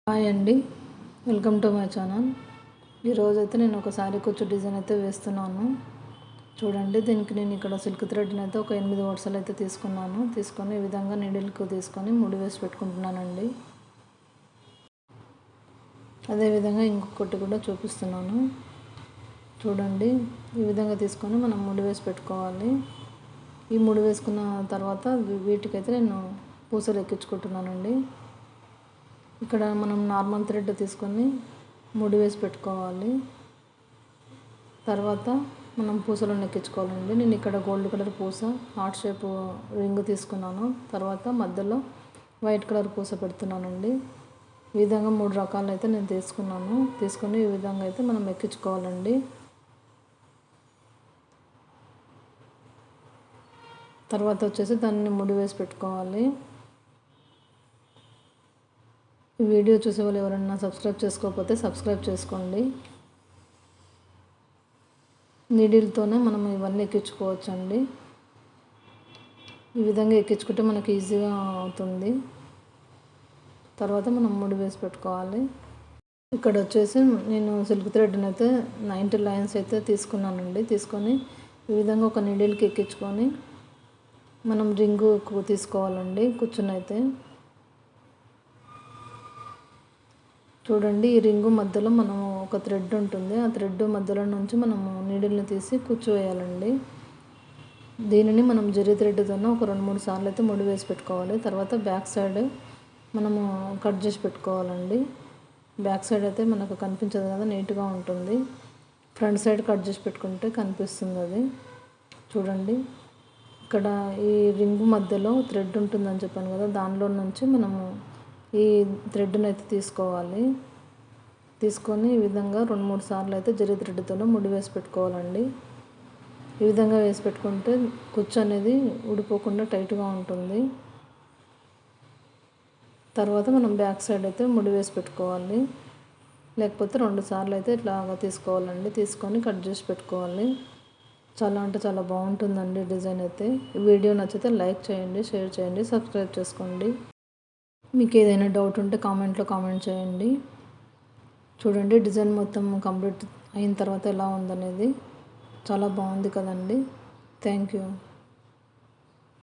Hi అండి, welcome to my channel. ఈరోజైతే నేను ఒక శారీ కుచ్చు డిజైన్ అయితే వేస్తున్నాను. చూడండి, దీనికి నేను ఇక్కడ సిల్క్ థ్రెడ్ని అయితే ఒక 8 వరుసలు అయితే తీసుకొని ఈ విధంగా నీడిల్కు తీసుకొని ముడి వేసి పెట్టుకుంటున్నానండి. అదేవిధంగా ఇంకొకటి కూడా చూపిస్తున్నాను. చూడండి, ఈ విధంగా తీసుకొని మనం ముడి వేసి పెట్టుకోవాలి. ఈ ముడి వేసుకున్న తర్వాత వీటికైతే నేను పూసలు ఎక్కించుకుంటున్నానండి. ఇక్కడ మనం నార్మల్ థ్రెడ్ తీసుకొని ముడి వేసి పెట్టుకోవాలి. తర్వాత మనం పూసలను ఎక్కించుకోవాలండి. నేను ఇక్కడ గోల్డ్ కలర్ పూస హార్ట్ షేప్ రింగ్ తీసుకున్నాను. తర్వాత మధ్యలో వైట్ కలర్ పూస పెడుతున్నానండి. ఈ విధంగా 3 రకాలు అయితే నేను తీసుకొని ఈ విధంగా అయితే మనం ఎక్కించుకోవాలండి. తర్వాత వచ్చేసి దాన్ని ముడి వేసి పెట్టుకోవాలి. ఈ వీడియో చూసే వాళ్ళు ఎవరైనా సబ్స్క్రైబ్ చేసుకోకపోతే సబ్స్క్రైబ్ చేసుకోండి. నీడిల్తోనే మనం ఇవన్నీ ఎక్కించుకోవచ్చండి. ఈ విధంగా ఎక్కించుకుంటే మనకి ఈజీగా అవుతుంది. తర్వాత మనం ముడి వేసి పెట్టుకోవాలి. ఇక్కడ వచ్చేసి నేను సిల్క్ థ్రెడ్ని అయితే 90 లైన్స్ అయితే తీసుకున్నానండి. తీసుకొని ఈ విధంగా ఒక నీడిల్కి ఎక్కించుకొని మనం రింగు తీసుకోవాలండి. కూర్చునైతే చూడండి, ఈ రింగు మధ్యలో మనము ఒక థ్రెడ్ ఉంటుంది. ఆ థ్రెడ్ మధ్యలో నుంచి మనము నీడిల్ని తీసి కూర్చోవేయాలండి. దీనిని మనం జరీ థ్రెడ్తోనే ఒక 2-3 సార్లు అయితే ముడి వేసి పెట్టుకోవాలి. తర్వాత బ్యాక్ సైడ్ మనము కట్ చేసి పెట్టుకోవాలండి. బ్యాక్ సైడ్ అయితే మనకు కనిపించదు కదా, నీట్గా ఉంటుంది. ఫ్రంట్ సైడ్ కట్ చేసి పెట్టుకుంటే కనిపిస్తుంది అది. చూడండి, ఇక్కడ ఈ రింగు మధ్యలో థ్రెడ్ ఉంటుందని చెప్పాను కదా, దానిలో నుంచి మనము ఈ థ్రెడ్ని అయితే తీసుకొని ఈ విధంగా 2-3 సార్లు అయితే జరీ థ్రెడ్తోనే ముడి వేసి పెట్టుకోవాలండి. ఈ విధంగా వేసి పెట్టుకుంటే కుచ్చు అనేది ఊడిపోకుండా టైట్గా ఉంటుంది. తర్వాత మనం బ్యాక్ సైడ్ అయితే ముడి వేసి పెట్టుకోవాలి. లేకపోతే 2 సార్లు అయితే ఇట్లాగా తీసుకోవాలండి. తీసుకొని కట్ చేసి పెట్టుకోవాలి. చాలా అంటే చాలా బాగుంటుందండి డిజైన్ అయితే. ఈ వీడియో నచ్చితే లైక్ చేయండి, షేర్ చేయండి, సబ్స్క్రైబ్ చేసుకోండి. మీకు ఏదైనా డౌట్ ఉంటే కామెంట్లో కామెంట్ చేయండి. చూడండి, డిజైన్ మొత్తం కంప్లీట్ అయిన తర్వాత ఎలా ఉందనేది. చాలా బాగుంది కదండి. Thank you.